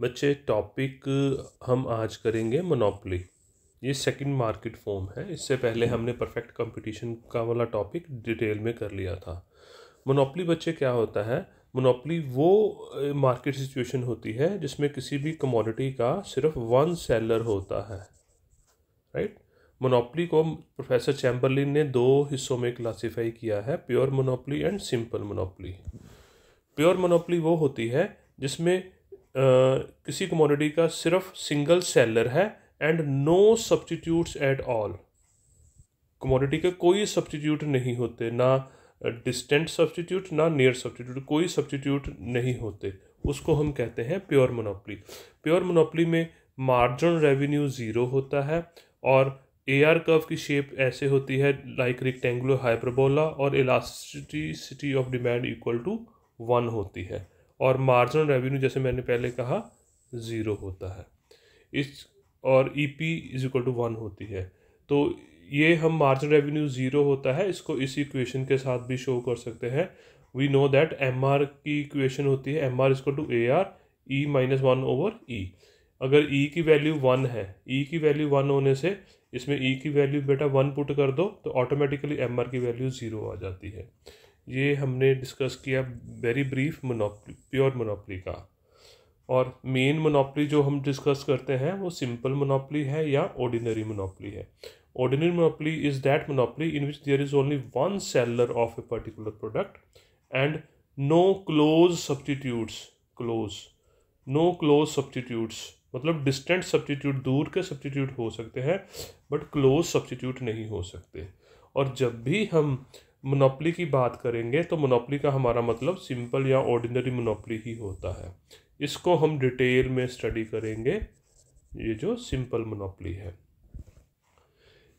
बच्चे टॉपिक हम आज करेंगे मोनोपोली। ये सेकंड मार्केट फॉर्म है। इससे पहले हमने परफेक्ट कंपटीशन का वाला टॉपिक डिटेल में कर लिया था। मोनोपोली बच्चे क्या होता है? मोनोपोली वो मार्केट सिचुएशन होती है जिसमें किसी भी कमोडिटी का सिर्फ वन सेलर होता है, राइट। मोनोपोली को प्रोफेसर चैम्बरलिन ने दो हिस्सों में क्लासिफाई किया है, pure monopoly and simple monopoly. Pure monopoly वो होती है जिसमें किसी कमोडिटी का सिर्फ सिंगल सेलर है and no substitutes at all. Commodity के कोई सब्स्टिट्यूट नहीं होते, ना डिस्टेंट सब्स्टिट्यूट ना नियर सब्स्टिट्यूट, कोई सब्स्टिट्यूट नहीं होते। उसको हम कहते हैं प्योर मोनोपोली। प्योर मोनोपोली में मार्जिनल रेवेन्यू ज़ीरो होता है और AR कर्व की शेप ऐसे होती है लाइक रेक्टेंगुलर हाइपरबोला, और elasticity of demand equal to 1 होती है, और मार्जिनल रेवेन्यू जैसे मैंने पहले कहा 0 होता है। इस और EP इज इक्वल टू 1 होती है। तो ये हम मार्जिनल रेवेन्यू 0 होता है, इसको इस इक्वेशन के साथ भी शो कर सकते हैं। वी नो दैट MR की इक्वेशन होती है MR is equal to AR E minus 1 over E। अगर E की वैल्यू 1 है, E की वैल्यू 1 होने से इसमें E की वैल्यू बेटा 1 पुट कर दो तो ऑटोमेटिकली MR की वैल्यू 0 आ जाती है। ये हमने डिस्कस किया very brief monopoly, pure monopoly का। और मेन मोनोपोली जो हम डिस्कस करते हैं वो सिंपल मोनोपोली है या ऑर्डिनरी मोनोपोली है। Ordinary monopoly is that monopoly in which there is only one seller of a particular product and no close substitutes. No close substitutes मतलब डिस्टेंट सब्स्टिट्यूट, दूर के सब्स्टिट्यूट हो सकते हैं बट क्लोज सब्स्टिट्यूट नहीं हो सकते। और जब भी हम मोनोपोली की बात करेंगे तो मोनोपोली का हमारा मतलब सिंपल या ऑर्डिनरी मोनोपोली ही होता है। इसको हम डिटेल में स्टडी करेंगे, ये जो सिंपल मोनोपोली है।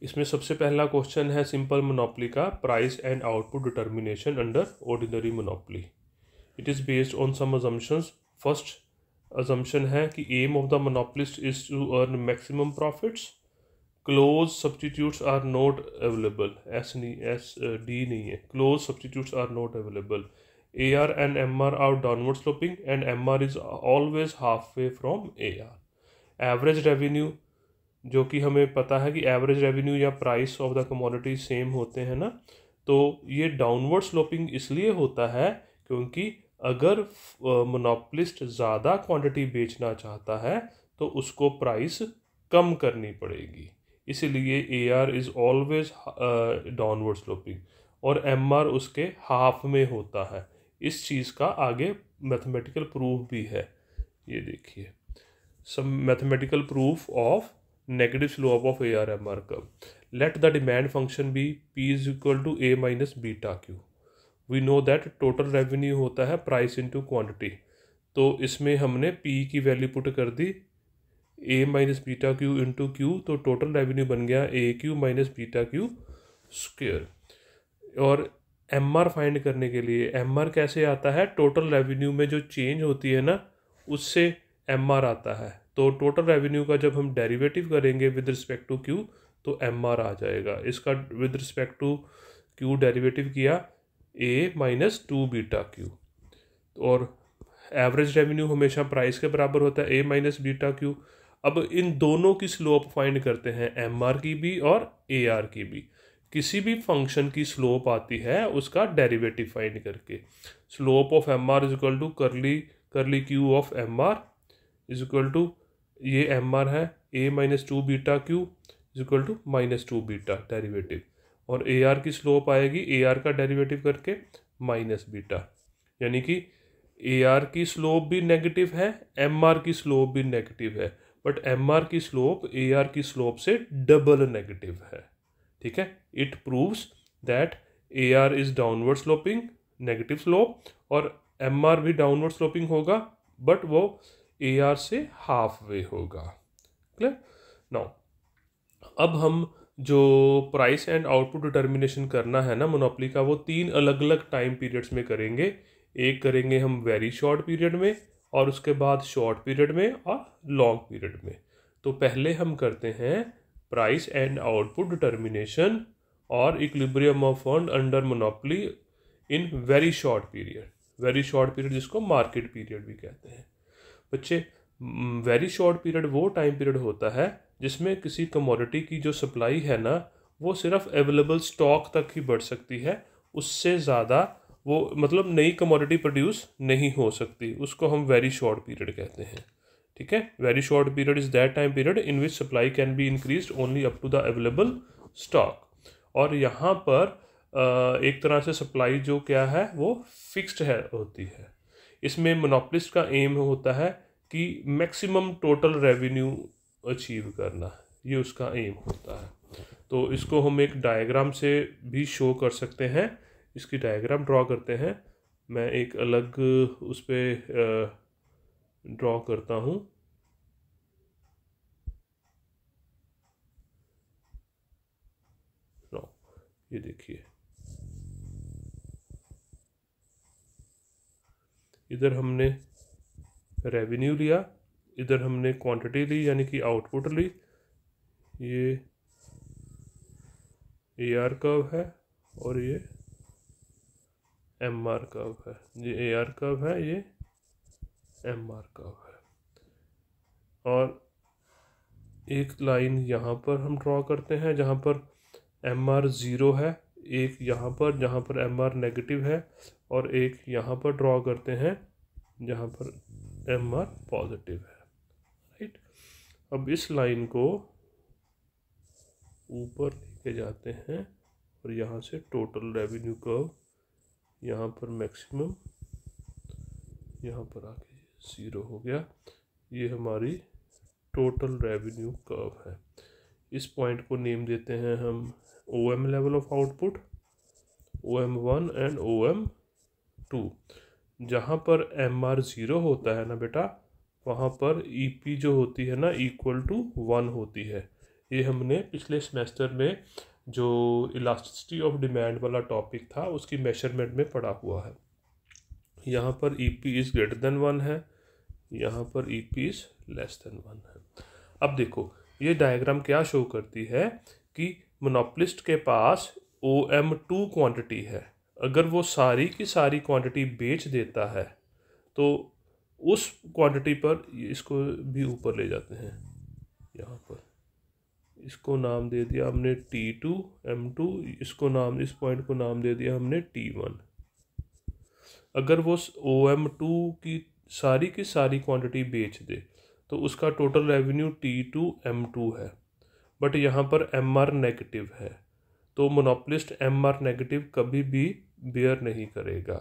इसमें सबसे पहला क्वेश्चन है सिंपल मोनोपोली का, price and output determination under ordinary monopoly. It is based on some assumptions. First assumption है कि aim of the monopolist is to earn maximum profits. Close substitutes are not available. D नहीं है, close substitutes are not available. AR and MR are downward sloping and MR is always halfway from AR. Average revenue, जो कि हमें पता है कि average revenue या price of the commodity same होते हैं ना, तो ये डाउनवर्ड स्लोपिंग इसलिए होता है क्योंकि अगर मोनोपोलिस्ट ज़्यादा क्वांटिटी बेचना चाहता है तो उसको प्राइस कम करनी पड़ेगी, इसीलिए AR is always downward sloping और MR उसके हाफ में होता है। इस चीज़ का आगे मैथमेटिकल प्रूफ भी है, ये देखिए, some mathematical proof of negative slope of AR MR curve. Let the demand function be P is equal to A minus beta Q। We know that total revenue होता है प्राइस इनटू क्वांटिटी, तो इसमें हमने P की value put कर दी A minus beta Q into Q, तो total revenue बन गया AQ minus beta Q square. और MR फाइंड करने के लिए MR कैसे आता है? टोटल रेवेन्यू में जो चेंज होती है ना उससे MR आता है। तो टोटल रेवेन्यू का जब हम डेरिवेटिव करेंगे विद रिस्पेक्ट टू Q तो MR आ जाएगा। इसका with respect to Q derivative किया A माइनस 2 बीटा Q, और एवरेज रेवेन्यू हमेशा प्राइस के बराबर होता है A माइनस बीटा Q। अब इन दोनों की स्लोप फाइंड करते हैं, MR की भी और AR की भी। किसी भी फंक्शन की स्लोप आती है उसका डेरिवेटिव फाइंड करके। Slope of MR is equal to करली Q ऑफ MR इज इक्वल टू, ये MR है A minus 2 beta Q is equal to minus 2 beta derivative, और AR की स्लोप आएगी AR का डेरिवेटिव करके माइनस बीटा, यानी कि AR की स्लोप भी नेगेटिव है, MR की स्लोप भी नेगेटिव है, बट MR की स्लोप AR की स्लोप से डबल नेगेटिव है। ठीक है, it proves that AR is downward sloping negative slope और MR भी डाउनवर्ड स्लोपिंग होगा बट वो AR से हाफ वे होगा। क्लियर? नाउ अब हम जो प्राइस एंड आउटपुट डिटर्मिनेशन करना है ना मोनोपोली का, वो 3 अलग अलग टाइम पीरियड्स में करेंगे। एक करेंगे हम वेरी शॉर्ट पीरियड में, और उसके बाद शॉर्ट पीरियड में और लॉन्ग पीरियड में। तो पहले हम करते हैं प्राइस एंड आउटपुट डिटर्मिनेशन और equilibrium of fund under monopoly in very short period जिसको मार्केट पीरियड भी कहते हैं। बच्चे वेरी शॉर्ट पीरियड वो टाइम पीरियड होता है जिसमें किसी कमोडिटी की जो सप्लाई है ना वो सिर्फ अवेलेबल स्टॉक तक ही बढ़ सकती है, उससे ज़्यादा वो मतलब नई कमोडिटी प्रोड्यूस नहीं हो सकती, उसको हम वेरी शॉर्ट पीरियड कहते हैं। ठीक है, very short period is that time period in which supply can be increase only up to the available stock. और यहाँ पर एक तरह से सप्लाई जो क्या है वो फिक्स्ड है होती है। इसमें मोनोपोलिस्ट का एम होता है कि मैक्सिमम टोटल रेवेन्यू अचीव करना, ये उसका एम होता है। तो इसको हम एक डायग्राम से भी शो कर सकते हैं। इसकी डायग्राम ड्रॉ करते हैं, मैं एक अलग उस पर ड्रॉ करता हूँ। ये देखिए, इधर हमने रेवेन्यू लिया, इधर हमने क्वांटिटी ली यानी कि आउटपुट ली। ये AR कर्व है और ये MR कर्व है। ये AR कर्व है, ये MR कर्व है। और एक लाइन यहाँ पर हम ड्रॉ करते हैं जहाँ पर MR 0 है, एक यहाँ पर जहाँ पर MR नेगेटिव है, और एक यहाँ पर ड्रॉ करते हैं जहाँ पर MR पॉजिटिव है। राइट, अब इस लाइन को ऊपर लेके जाते हैं और यहाँ से टोटल रेवेन्यू कर्व, यहाँ पर मैक्सिमम, यहाँ पर आके 0 हो गया। ये हमारी टोटल रेवेन्यू कर्व है। इस पॉइंट को नेम देते हैं हम OM level of output, OM1 and OM2। जहाँ पर MR 0 होता है ना बेटा, वहाँ पर EP जो होती है ना इक्वल टू 1 होती है। ये हमने पिछले सेमेस्टर में जो इलास्टिसिटी ऑफ डिमांड वाला टॉपिक था उसकी मेजरमेंट में पढ़ा हुआ है। यहाँ पर EP इज़ ग्रेटर देन 1 है, यहाँ पर EP इज़ लेस देन 1 है। अब देखो ये डायग्राम क्या शो करती है कि मोनोपोलिस्ट के पास OM2 क्वांटिटी है। अगर वो सारी की सारी क्वांटिटी बेच देता है तो उस क्वांटिटी पर, इसको भी ऊपर ले जाते हैं, यहाँ पर इसको नाम दे दिया हमने T2 M2, इसको नाम, इस पॉइंट को नाम दे दिया हमने T1। अगर वो OM2 की सारी क्वांटिटी बेच दे तो उसका टोटल रेवेन्यू T2 M2 है, बट यहाँ पर MR नेगेटिव है, तो मोनोपोलिस्ट MR नेगेटिव कभी भी बेयर नहीं करेगा।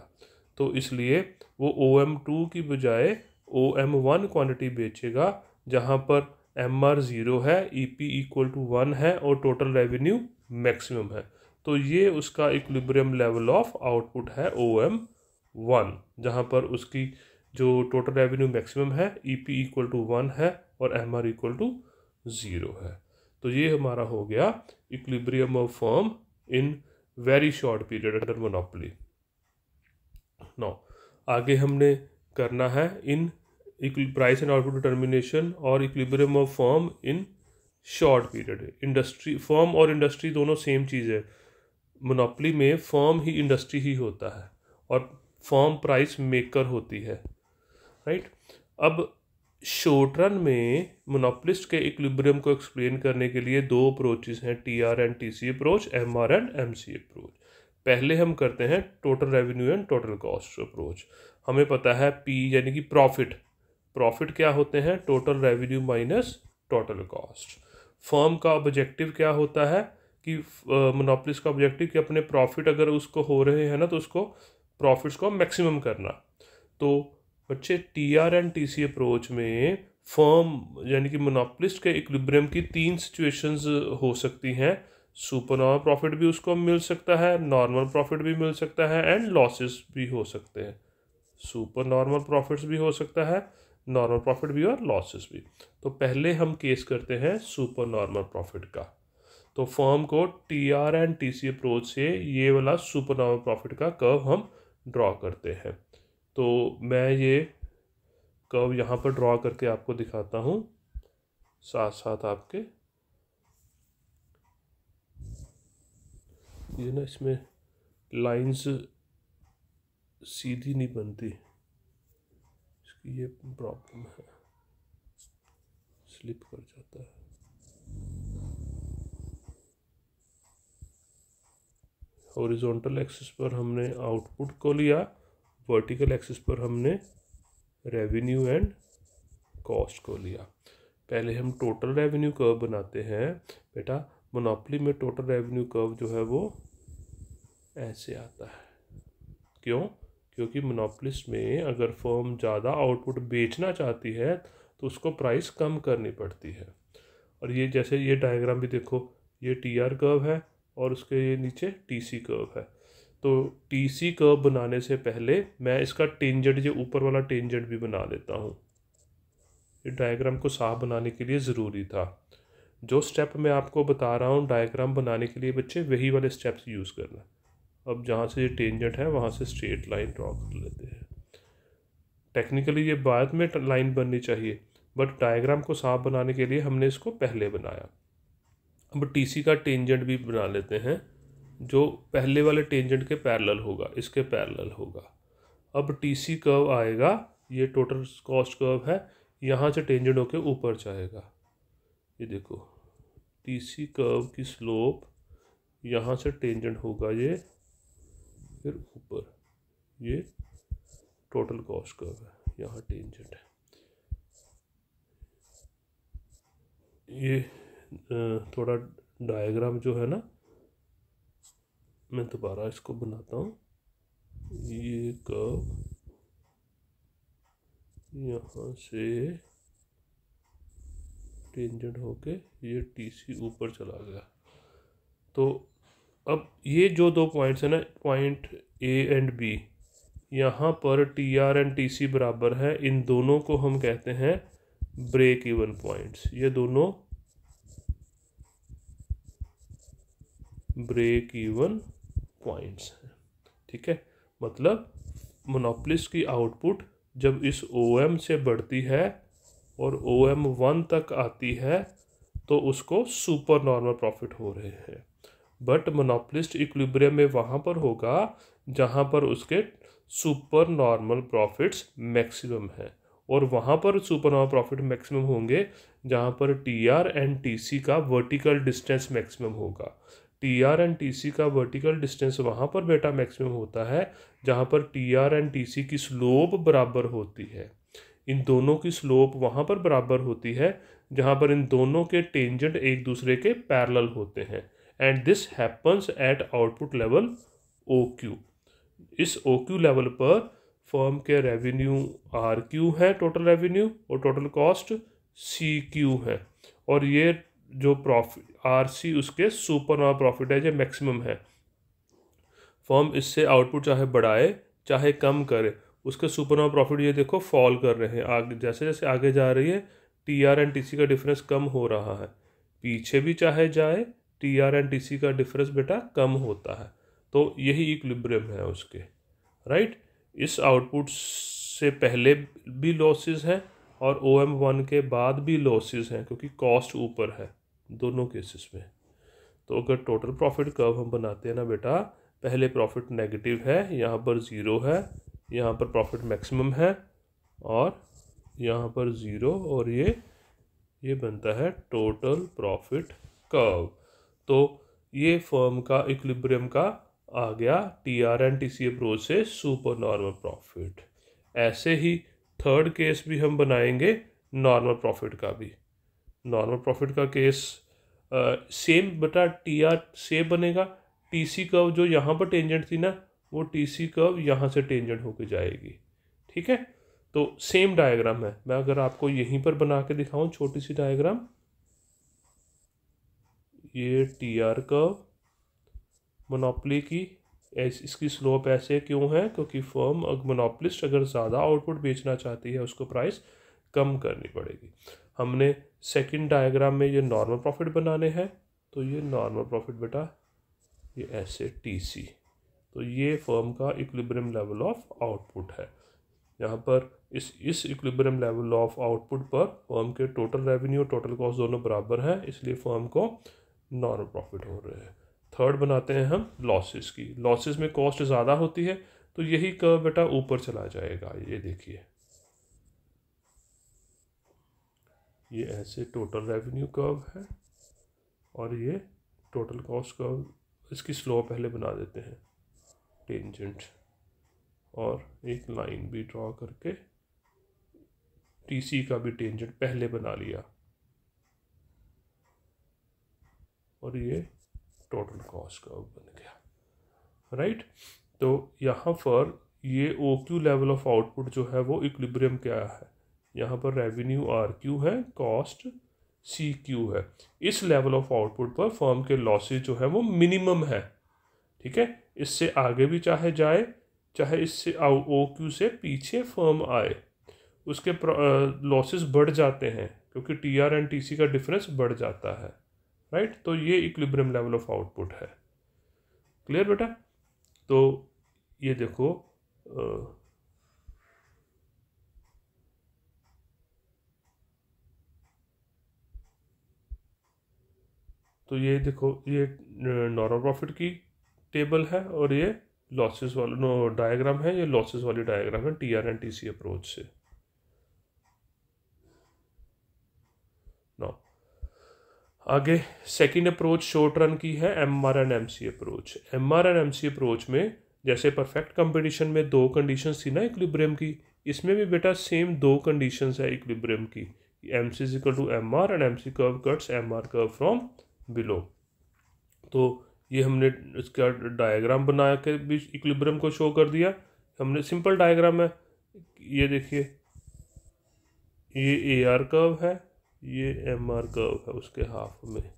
तो इसलिए वो OM2 की बजाय OM1 क्वांटिटी बेचेगा जहाँ पर MR 0 है, EP इक्वल टू 1 है और टोटल रेवेन्यू मैक्सिमम है। तो ये उसका इक्विलिब्रियम लेवल ऑफ आउटपुट है OM1, जहाँ पर उसकी जो टोटल रेवेन्यू मैक्सिमम है, EP इक्वल टू 1 है और MR इक्वल टू 0 है। तो ये हमारा हो गया equilibrium of firm in very short period under monopoly. Now आगे हमने करना है in price and output determination और equilibrium of firm in short period. Industry, firm और इंडस्ट्री दोनों सेम चीज़ है। मोनोपोली में फर्म ही इंडस्ट्री ही होता है और फर्म प्राइस मेकर होती है। राइट, अब शॉर्ट रन में मोनोपोलिस्ट के इक्विलिब्रियम को एक्सप्लेन करने के लिए दो अप्रोचेस हैं, TR and TC approach, MR and MC approach. पहले हम करते हैं total revenue and total cost approach. हमें पता है P यानी कि प्रॉफिट क्या होते हैं, total revenue minus total cost. Firm का ऑब्जेक्टिव क्या होता है कि मोनोपोलिस्ट का ऑब्जेक्टिव कि अपने प्रॉफिट अगर उसको हो रहे हैं ना तो उसको प्रॉफिट्स को मैक्सिमम करना। तो बच्चे TR एंड TC अप्रोच में फर्म यानी कि मोनोपोलिस्ट के इक्विलिब्रियम की 3 सिचुएशंस हो सकती हैं। सुपर नॉर्मल प्रॉफिट भी उसको मिल सकता है, नॉर्मल प्रॉफिट भी मिल सकता है एंड लॉसेस भी हो सकते हैं। सुपर नॉर्मल प्रॉफिट्स भी हो सकता है, नॉर्मल प्रॉफिट भी और लॉसेस भी। तो पहले हम केस करते हैं सुपर नॉर्मल प्रॉफिट का। तो फर्म को TR एंड TC अप्रोच से ये वाला सुपर नॉर्मल प्रॉफिट का कर्व हम ड्रॉ करते हैं। तो मैं ये कर्व यहाँ पर ड्रॉ करके आपको दिखाता हूँ साथ साथ आपके। ये ना इसमें लाइंस सीधी नहीं बनती, इसकी ये प्रॉब्लम है। स्लिप कर जाता है। हॉरिजॉन्टल एक्सिस पर हमने आउटपुट को लिया, वर्टिकल एक्सिस पर हमने रेवेन्यू एंड कॉस्ट को लिया। पहले हम टोटल रेवेन्यू कर्व बनाते हैं। बेटा मोनोपोली में टोटल रेवेन्यू कर्व जो है वो ऐसे आता है। क्यों? क्योंकि मोनोपोलिस्ट में अगर फर्म ज़्यादा आउटपुट बेचना चाहती है तो उसको प्राइस कम करनी पड़ती है। और ये जैसे ये डायग्राम भी देखो, ये टीआर कर्व है और उसके ये नीचे टीसी कर्व है। तो टीसी कर्व बनाने से पहले मैं इसका टेंजेंट, जो ऊपर वाला टेंजेंट भी बना लेता हूँ। ये डायग्राम को साफ बनाने के लिए ज़रूरी था। जो स्टेप मैं आपको बता रहा हूँ डायग्राम बनाने के लिए बच्चे, वही वाले स्टेप्स यूज़ करना। अब जहाँ से ये टेंजेंट है वहाँ से स्ट्रेट लाइन ड्रॉ कर लेते हैं। टेक्निकली ये बाद में लाइन बननी चाहिए, बट डायग्राम को साफ बनाने के लिए हमने इसको पहले बनाया। अब टीसी का टेंजेंट भी बना लेते हैं, जो पहले वाले टेंजेंट के पैरेलल होगा, इसके पैरेलल होगा। अब टीसी कर्व आएगा, ये टोटल कॉस्ट कर्व है, यहाँ से टेंजेंट होके ऊपर जाएगा। ये देखो टीसी कर्व की स्लोप यहाँ से टेंजेंट होगा ये, फिर ऊपर ये टोटल कॉस्ट कर्व है, यहाँ टेंजेंट है। ये थोड़ा डायग्राम जो है ना, मैं दोबारा इसको बनाता हूँ। ये कर्व यहाँ से टेंजेंट होके ये टीसी ऊपर चला गया। तो अब ये जो दो पॉइंट्स है ना, पॉइंट ए एंड बी, यहाँ पर T R and T C बराबर है। इन दोनों को हम कहते हैं ब्रेक इवन पॉइंट्स। ये दोनों ब्रेक इवन पॉइंट्स हैं, ठीक है। मतलब मोनोपोलिस्ट की आउटपुट जब इस OM से बढ़ती है और OM 1 तक आती है तो उसको सुपर नॉर्मल प्रॉफिट हो रहे हैं। बट मोनोपोलिस्ट इक्विलिब्रियम में वहाँ पर होगा जहाँ पर उसके सुपर नॉर्मल प्रॉफिट्स मैक्सिमम है, और वहाँ पर सुपर नॉर्मल प्रॉफिट मैक्सिमम होंगे जहाँ पर TR एंड TC का वर्टिकल डिस्टेंस मैक्सिमम होगा। TR एंड TC का वर्टिकल डिस्टेंस वहाँ पर बेटा मैक्सिमम होता है जहाँ पर TR एंड TC की स्लोप बराबर होती है। इन दोनों की स्लोप वहाँ पर बराबर होती है जहाँ पर इन दोनों के टेंजेंट एक दूसरे के पैरेलल होते हैं। And this happens at output level OQ। इस OQ लेवल पर फर्म के रेवेन्यू RQ है टोटल रेवेन्यू, और टोटल कॉस्ट CQ है, और ये जो प्रॉफिट RC उसके सुपर नॉर्मल प्रॉफिट है, जो मैक्सिमम है। फर्म इससे आउटपुट चाहे बढ़ाए चाहे कम करे, उसके सुपर नॉर्मल प्रॉफिट ये देखो फॉल कर रहे हैं। आगे जैसे जैसे आगे जा रही है TR एंड TC का डिफरेंस कम हो रहा है। पीछे भी चाहे जाए TR एंड TC का डिफरेंस बेटा कम होता है। तो यही इक्विलिब्रियम है उसके, राइट। इस आउटपुट से पहले भी लॉसेस हैं और OM 1 के बाद भी लॉसेस हैं, क्योंकि कॉस्ट ऊपर है दोनों केसेस में। तो अगर टोटल प्रॉफिट कर्व हम बनाते हैं ना बेटा, पहले प्रॉफिट नेगेटिव है, यहाँ पर 0 है, यहाँ पर प्रॉफिट मैक्सिमम है, और यहाँ पर 0, और ये बनता है टोटल प्रॉफिट कर्व। तो ये फर्म का इक्विलिब्रियम का आ गया TR एंड TC अप्रोच से सुपर नॉर्मल प्रॉफिट। ऐसे ही थर्ड केस भी हम बनाएंगे नॉर्मल प्रॉफिट का भी। नॉर्मल प्रॉफिट का केस सेम बेटा TR से बनेगा। TC कर्व जो यहाँ पर टेंजेंट थी ना, वो TC कर्व यहाँ से टेंजेंट होकर जाएगी, ठीक है। तो सेम डायग्राम है। मैं अगर आपको यहीं पर बना के दिखाऊं छोटी सी डायग्राम, ये TR कर्व मोनोपोली की, इसकी स्लोप ऐसे क्यों है? क्योंकि फर्म मोनोपोलिस्ट अगर ज़्यादा आउटपुट बेचना चाहती है उसको प्राइस कम करनी पड़ेगी। हमने सेकंड डायग्राम में ये नॉर्मल प्रॉफिट बनाने हैं, तो ये नॉर्मल प्रॉफिट बेटा ये ऐसे TC। तो ये फर्म का इक्विलिब्रियम लेवल ऑफ आउटपुट है। यहाँ पर इस इक्विलिब्रियम लेवल ऑफ आउटपुट पर फर्म के टोटल रेवेन्यू टोटल कॉस्ट दोनों बराबर हैं, इसलिए फर्म को नॉर्मल प्रॉफिट हो रहे हैं। थर्ड बनाते हैं हम लॉसेस की। लॉसेस में कॉस्ट ज़्यादा होती है तो यही कर्व बेटा ऊपर चला जाएगा। ये देखिए ये ऐसे टोटल रेवेन्यू कर्व है और ये टोटल कॉस्ट कर्व। इसकी स्लोप पहले बना देते हैं टेंजेंट, और एक लाइन भी ड्रॉ करके टीसी का भी टेंजेंट पहले बना लिया, और ये टोटल कॉस्ट कर्व बन गया, राइट। तो यहाँ पर ये O Q level of output जो है वो इक्विलिब्रियम क्या है, यहाँ पर रेवेन्यू आर क्यू है, कॉस्ट सी क्यू है। इस लेवल ऑफ आउटपुट पर फर्म के लॉसेज जो है वो मिनिमम है, ठीक है। इससे आगे भी चाहे जाए, चाहे इससे ओ क्यू से पीछे फर्म आए, उसके लॉसेस बढ़ जाते हैं क्योंकि T R and T C का डिफरेंस बढ़ जाता है, राइट। तो ये इक्विलिब्रियम लेवल ऑफ आउटपुट है। क्लियर बेटा। तो ये देखो तो ये देखो, ये नॉर्मल प्रॉफिट की टेबल है और ये लॉसेस वाला डायग्राम है, ये लॉसेस वाली डायग्राम है T R and T C approach से। नो आगे सेकंड अप्रोच शॉर्ट रन की है, M R and M C approach. M R and M C approach में जैसे परफेक्ट कंपटीशन में दो कंडीशंस थी ना इक्विलिब्रियम की, इसमें भी बेटा सेम दो कंडीशंस है इक्विलिब्रियम की, M C is equal to M R and M C curve cuts M R curve from below. तो ये हमने इसका डायग्राम बना के भी इक्विलिब्रियम को शो कर दिया हमने। सिंपल डायग्राम है, ये देखिए, ये ए आर कर्व है, ये एम आर कर्व है उसके हाफ में,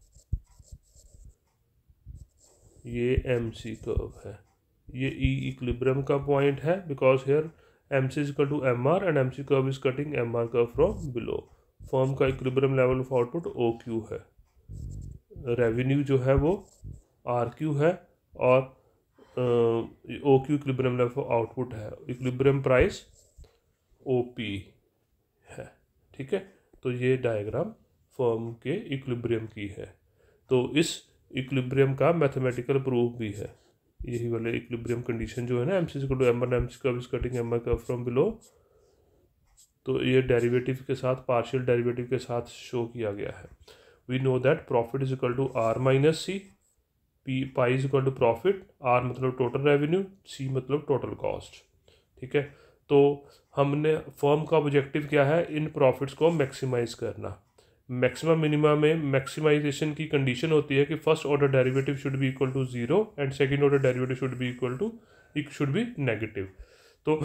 ये एम सी कर्व है, ये ई इक्विलिब्रियम का पॉइंट है because here M C is equal to M R and M C curve is cutting M R curve from below. Firm का equilibrium level of output O Q है, revenue जो है वो R Q है, और O Q equilibrium level of output है, equilibrium price O P है, ठीक है। तो ये डायग्राम फर्म के इक्विलिब्रियम की है। तो इस इक्विलिब्रियम का मैथमेटिकल प्रूफ भी है, यही वाले इक्विलिब्रियम कंडीशन जो है ना, M C equal to M R M C curve is cutting M R curve from below. तो ये डेरिवेटिव के साथ, पार्शियल डेरिवेटिव के साथ शो किया गया है। We know that profit is equal to R minus C, P pi is equal to profit, R मतलब टोटल रेवेन्यू, सी मतलब टोटल कॉस्ट, ठीक है। तो हमने फर्म का ऑब्जेक्टिव क्या है, इन प्रॉफिट्स को मैक्सिमाइज करना। मैक्सिमम मिनिमम में मैक्सिमाइजेशन की कंडीशन होती है कि first order derivative should be equal to zero and second order derivative should be equal to, it should be negative. तो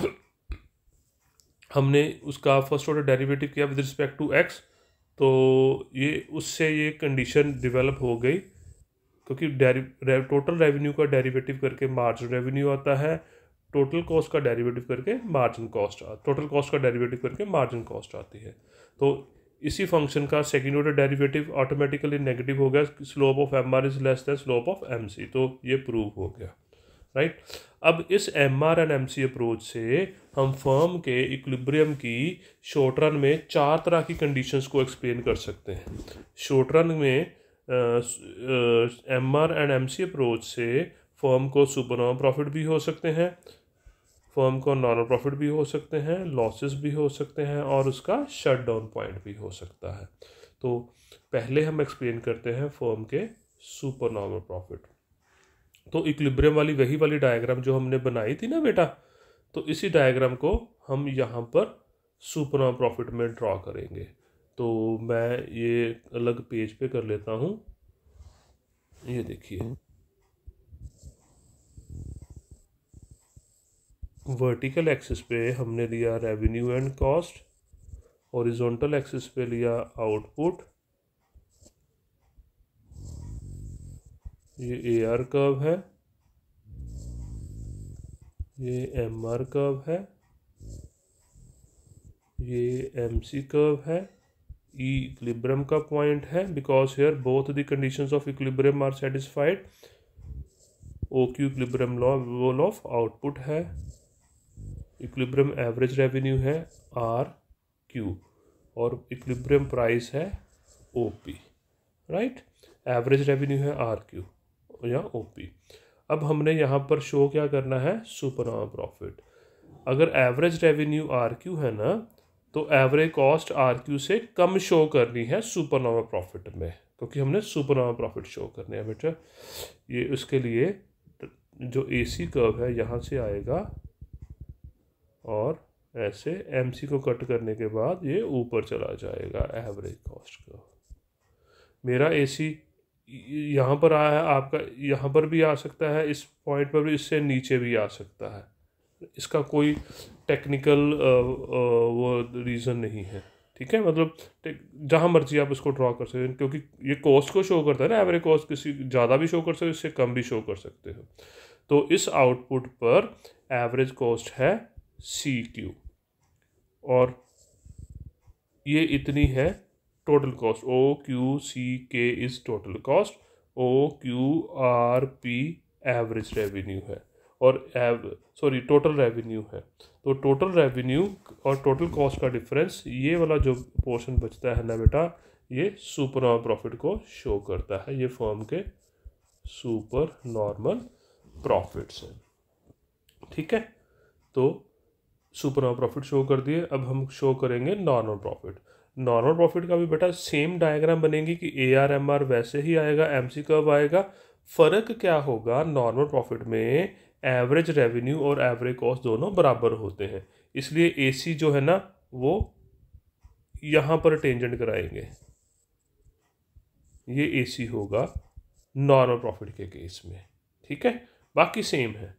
हमने उसका फर्स्ट ऑर्डर डेरिवेटिव किया विद रिस्पेक्ट टू एक्स, तो ये उससे ये कंडीशन डेवलप हो गई क्योंकि टोटल रेवेन्यू का डेरिवेटिव करके मार्जिन रेवेन्यू आता है, टोटल कॉस्ट का डेरिवेटिव करके मार्जिन कॉस्ट, टोटल कॉस्ट का डेरिवेटिव करके मार्जिन कॉस्ट आती है। तो इसी फंक्शन का second order derivative automatically negative हो गया, slope of M R is less than slope of M C, तो ये प्रूव हो गया, राइट। अब इस M R and M C approach से हम फर्म के इक्विलिब्रियम की शॉर्ट रन में चार तरह की कंडीशंस को एक्सप्लेन कर सकते हैं। शॉर्ट रन में M R and M C approach से फर्म को सुपर प्रॉफिट भी हो सकते हैं, फर्म को नॉर्मल प्रॉफिट भी हो सकते हैं, लॉसेस भी हो सकते हैं, और उसका शट डाउन पॉइंट भी हो सकता है। तो पहले हम एक्सप्लेन करते हैं फर्म के सुपर नॉर्मल प्रॉफिट। तो इक्विलिब्रियम वाली वही वाली डायग्राम जो हमने बनाई थी ना बेटा, तो इसी डायग्राम को हम यहाँ पर सुपर नॉर्मल प्रॉफिट में ड्रॉ करेंगे। तो मैं ये अलग पेज पे कर लेता हूँ, ये देखिए, वर्टिकल एक्सिस पे हमने लिया revenue and cost, horizontal axis पे लिया आउटपुट, ये ए आर कर्व है, ये एम आर कर्व है, ये एम सी कर्व है, ई इक्विलिब्रियम का पॉइंट है because here both the conditions of equilibrium are satisfied, O Q equilibrium level of output है, इक्विलिब्रियम एवरेज रेवेन्यू है आर क्यू, और इक्विलिब्रियम प्राइस है O P, right. Average revenue है R Q या O P. अब हमने यहाँ पर शो क्या करना है, सुपर नॉर्मल प्रॉफिट। अगर एवरेज रेवेन्यू आर क्यू है ना, तो एवरेज कॉस्ट आर क्यू से कम शो करनी है सुपरनोवा प्रॉफिट में, क्योंकि हमने सुपरनोवा प्रॉफिट शो करने हैं बेटा। ये उसके लिए जो ए सी कर्व है यहाँ से आएगा और ऐसे एम सी को कट करने के बाद ये ऊपर चला जाएगा एवरेज कॉस्ट कर्व। मेरा ए सी यहाँ पर आया है, आपका यहाँ पर भी आ सकता है, इस पॉइंट पर भी, इससे नीचे भी आ सकता है। इसका कोई टेक्निकल वो रीज़न नहीं है, ठीक है। मतलब जहाँ मर्जी आप इसको ड्रॉ कर सकते हैं, क्योंकि ये कॉस्ट को शो करता है ना। एवरेज कॉस्ट किसी ज़्यादा भी शो कर सकते हो, इससे कम भी शो कर सकते हो। तो इस आउटपुट पर एवरेज कॉस्ट है सी क्यू और ये इतनी है total cost. O Q C K is total cost, O Q R P average revenue है और टोटल रेवेन्यू है। तो टोटल रेवेन्यू और टोटल कॉस्ट का डिफरेंस, ये वाला जो पोर्शन बचता है ना बेटा, ये सुपरनोवा प्रॉफिट को शो करता है। ये फर्म के सुपर नॉर्मल प्रॉफिट्स हैं, ठीक है। तो सुपरनोवा प्रॉफिट शो कर दिए, अब हम शो करेंगे नॉर्मल प्रॉफिट। नॉर्मल प्रॉफिट का भी बेटा सेम डायग्राम बनेगी कि ए आर एम आर वैसे ही आएगा, एम सी कर्व आएगा। फ़र्क क्या होगा, नॉर्मल प्रॉफिट में एवरेज रेवेन्यू और एवरेज कॉस्ट दोनों बराबर होते हैं, इसलिए ए सी जो है ना वो यहाँ पर टेंजेंट कराएंगे, ये ए सी होगा नॉर्मल प्रॉफिट के केस में, ठीक है। बाकी सेम है।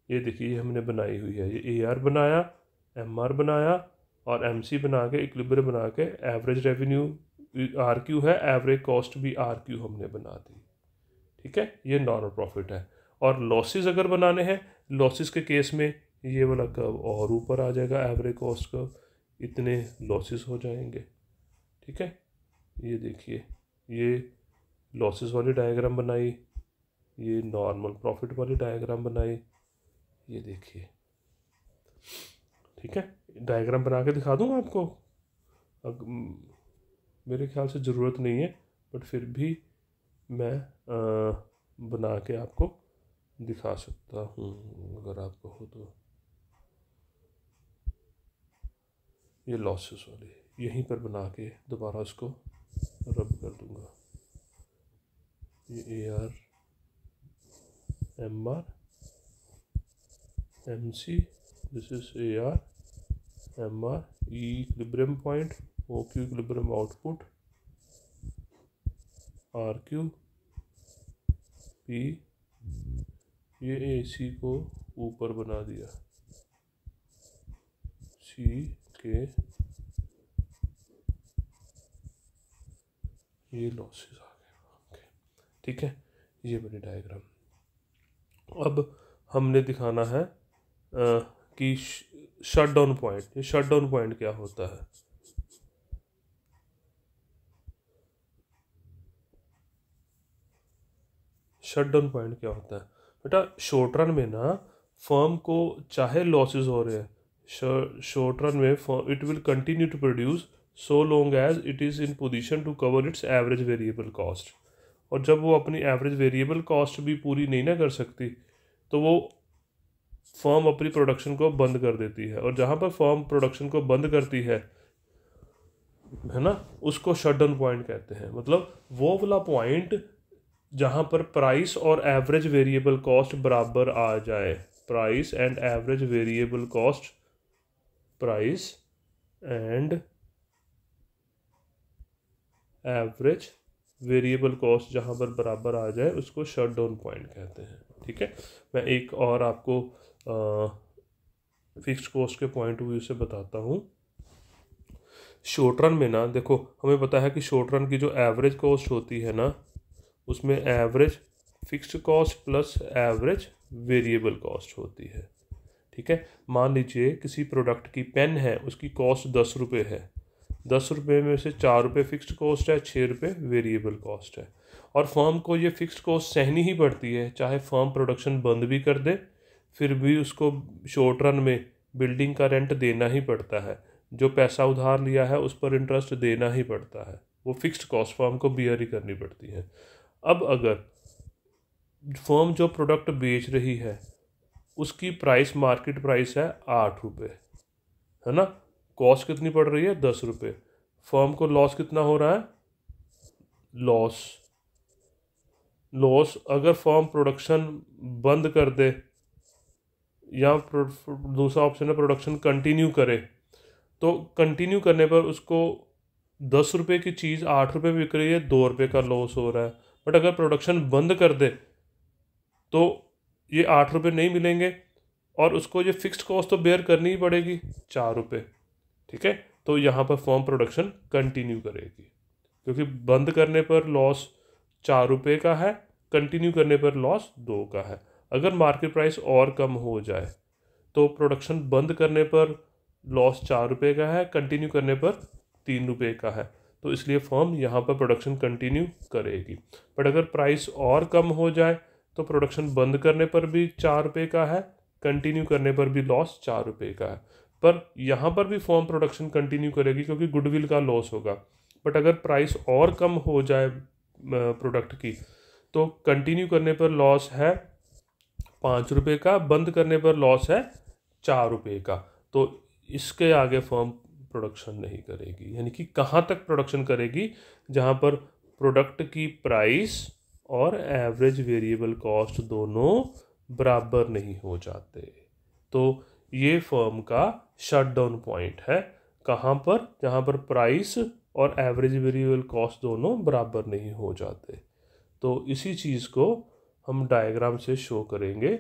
ये देखिए हमने बनाई हुई है, ये ए आर बनाया, एम आर बनाया और एम सी बना के इक्विलिब्रियम बना के एवरेज रेवेन्यू आर क्यू है, एवरेज कॉस्ट भी आर क्यू हमने बना दी, ठीक है। ये नॉर्मल प्रॉफिट है। और लॉसेस अगर बनाने हैं, लॉसेस के केस में ये वाला कर्व और ऊपर आ जाएगा, एवरेज कॉस्ट कर्व, इतने लॉसेस हो जाएंगे, ठीक है। ये देखिए ये लॉसेस वाली डायग्राम बनाई, ये नॉर्मल प्रॉफिट वाली डायग्राम बनाई, ये देखिए, ठीक है। डायग्राम बना के दिखा दूँगा आपको, अब मेरे ख्याल से ज़रूरत नहीं है, बट फिर भी मैं बना के आपको दिखा सकता हूँ अगर आप कहो तो। ये लॉसेस वाली यहीं पर बना के दोबारा उसको रब कर दूँगा। ये A R M R M C, this is A R M R, E equilibrium point, O Q equilibrium output, R Q P, ये ए सी को ऊपर बना दिया, सी के, ये लॉसेस आ गए, ठीक है। ये बनी डायग्राम। अब हमने दिखाना है कि शट डाउन पॉइंट। ये शट डाउन पॉइंट क्या होता है, शट डाउन पॉइंट क्या होता है बेटा, शॉर्ट रन में ना फर्म को चाहे लॉसेस हो रहे हैं, शॉर्ट रन में it will continue to produce so long as it is in position to cover its average variable cost. और जब वो अपनी एवरेज वेरिएबल कॉस्ट भी पूरी नहीं ना कर सकती, तो वो फर्म अपनी प्रोडक्शन को बंद कर देती है। और जहाँ पर फर्म प्रोडक्शन को बंद करती है ना, उसको शट डाउन पॉइंट कहते हैं। मतलब वो वाला पॉइंट जहाँ पर प्राइस और एवरेज वेरिएबल कॉस्ट बराबर आ जाए, price and average variable cost, price and average variable cost जहाँ पर बराबर आ जाए, उसको शट डाउन पॉइंट कहते हैं, ठीक है। मैं एक और आपको फिक्स्ड कॉस्ट के पॉइंट ऑफ व्यू से बताता हूँ। शॉर्ट रन में ना देखो, हमें पता है कि शॉर्ट रन की जो एवरेज कॉस्ट होती है ना, उसमें average fixed cost plus average variable cost होती है, ठीक है। मान लीजिए किसी प्रोडक्ट की पेन है, उसकी कॉस्ट 10 रुपये है, 10 रुपये में से 4 रुपये फिक्स्ड कॉस्ट है, 6 रुपये वेरिएबल कॉस्ट है। और फर्म को ये फिक्स्ड कॉस्ट सहनी ही पड़ती है, चाहे फर्म प्रोडक्शन बंद भी कर दे, फिर भी उसको शॉर्ट रन में बिल्डिंग का रेंट देना ही पड़ता है, जो पैसा उधार लिया है उस पर इंटरेस्ट देना ही पड़ता है, वो फिक्स्ड कॉस्ट फर्म को बियर ही करनी पड़ती है। अब अगर फर्म जो प्रोडक्ट बेच रही है उसकी प्राइस, मार्केट प्राइस है 8 रुपये, है ना, कॉस्ट कितनी पड़ रही है 10 रुपये, फर्म को लॉस कितना हो रहा है, लॉस अगर फर्म प्रोडक्शन बंद कर दे या दूसरा ऑप्शन है प्रोडक्शन कंटिन्यू करे, तो कंटिन्यू करने पर उसको 10 रुपये की चीज़ 8 रुपये में बिक रही है, 2 रुपये का लॉस हो रहा है। बट अगर प्रोडक्शन बंद कर दे तो ये 8 रुपये नहीं मिलेंगे और उसको ये फिक्स्ड कॉस्ट तो बेयर करनी ही पड़ेगी 4 रुपये। ठीक है, तो यहाँ पर फर्म प्रोडक्शन कंटिन्यू करेगी क्योंकि बंद करने पर लॉस 4 रुपये का है, कंटिन्यू करने पर लॉस 2 का है। अगर मार्केट प्राइस और कम हो जाए तो प्रोडक्शन बंद करने पर लॉस 4 रुपये का है, कंटिन्यू करने पर 3 रुपये का है, तो इसलिए फर्म यहाँ पर प्रोडक्शन कंटिन्यू करेगी। बट अगर प्राइस और कम हो जाए तो प्रोडक्शन बंद करने पर भी 4 रुपये का है, कंटिन्यू करने पर भी लॉस 4 रुपये का है। पर यहाँ पर भी फर्म प्रोडक्शन कंटिन्यू करेगी क्योंकि गुडविल का लॉस होगा। बट अगर प्राइस और कम हो जाए प्रोडक्ट की तो कंटिन्यू करने पर लॉस है 5 रुपये का, बंद करने पर लॉस है 4 रुपये का, तो इसके आगे फर्म प्रोडक्शन नहीं करेगी। यानी कि कहाँ तक प्रोडक्शन करेगी, जहाँ पर प्रोडक्ट की प्राइस और एवरेज वेरिएबल कॉस्ट दोनों बराबर नहीं हो जाते। तो ये फर्म का शट डाउन पॉइंट है, कहाँ पर, जहाँ पर प्राइस और एवरेज वेरिएबल कॉस्ट दोनों बराबर नहीं हो जाते। तो इसी चीज़ को हम डायग्राम से शो करेंगे।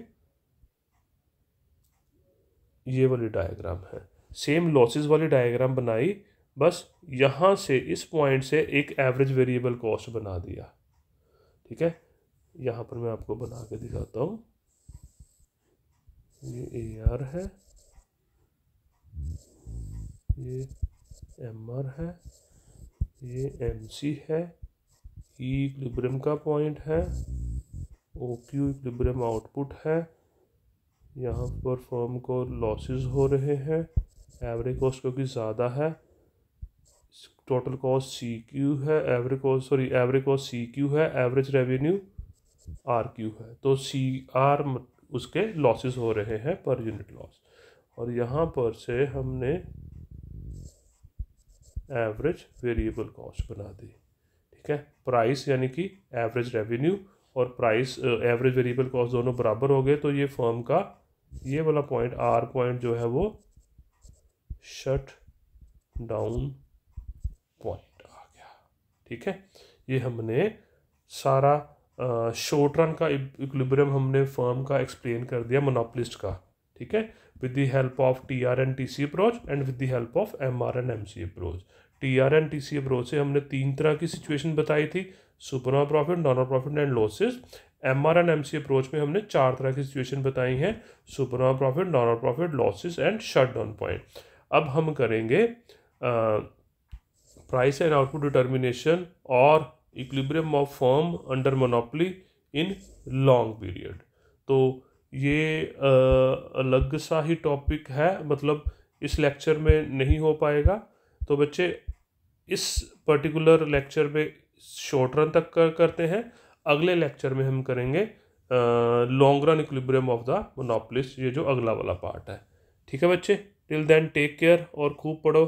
ये वाली डायग्राम है, सेम लॉसेस वाली डायग्राम बनाई, बस यहाँ से इस पॉइंट से एक एवरेज वेरिएबल कॉस्ट बना दिया। ठीक है, यहाँ पर मैं आपको बना के दिखाता हूँ। ये AR है, ये MR है, ये MC है, E इक्विलिब्रियम का पॉइंट है, OQ इक्विलिब्रियम आउटपुट है। यहाँ पर फर्म को लॉसेस हो रहे हैं, एवरेज कॉस्ट क्योंकि ज़्यादा है, टोटल कॉस्ट CQ है, एवरेज कॉस्ट CQ है, एवरेज रेवेन्यू RQ है। तो CR उसके लॉसेस हो रहे हैं पर यूनिट लॉस, और यहाँ पर से हमने एवरेज वेरिएबल कॉस्ट बना दी। ठीक है, प्राइस यानी कि एवरेज रेवेन्यू और प्राइस एवरेज वेरिएबल कॉस्ट दोनों बराबर हो गए, तो ये फर्म का ये वाला पॉइंट R पॉइंट जो है वो शट डाउन पॉइंट आ गया। ठीक है, ये हमने सारा शॉर्ट रन का इक्विलिब्रियम हमने फर्म का एक्सप्लेन कर दिया मोनोपोलिस्ट का। ठीक है, with the help of TR and TC approach and with the help of MR and MC approach. TR and TC approach से हमने 3 तरह की सिचुएशन बताई थी, super profit, non profit and losses. MR and MC approach में हमने 4 तरह की सिचुएशन बताई हैं, super profit, non profit, losses and shut down point. अब हम करेंगे प्राइस एंड आउटपुट डिटर्मिनेशन और equilibrium of firm under monopoly in long period. तो ये अलग सा ही टॉपिक है, मतलब इस लेक्चर में नहीं हो पाएगा। तो बच्चे इस पर्टिकुलर लेक्चर में शॉर्ट रन तक करते हैं, अगले लेक्चर में हम करेंगे long run equilibrium of the monopolist, ये जो अगला वाला पार्ट है। ठीक है बच्चे, टिल देन टेक केयर और खूब पढ़ो।